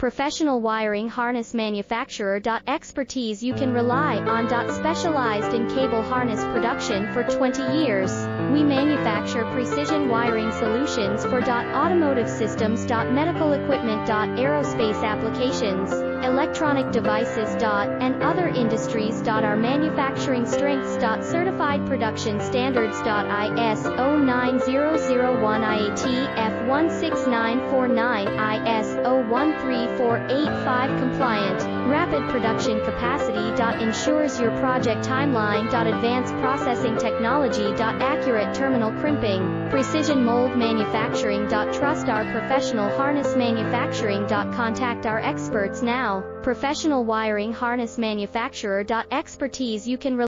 Professional wiring harness manufacturer. Expertise you can rely on. Specialized in cable harness production for 20 years. We manufacture precision wiring solutions for automotive systems, medical equipment, aerospace applications, electronic devices, and other industries. Our manufacturing strengths. Certified production standards. ISO 9001 IATF 16949 ISO 13485 compliant. Rapid production capacity. Ensures your project timeline. Advanced processing technology. Accurate terminal crimping. Precision mold manufacturing. Trust our professional harness manufacturing. Contact our experts now. Professional wiring harness manufacturer. Expertise you can rely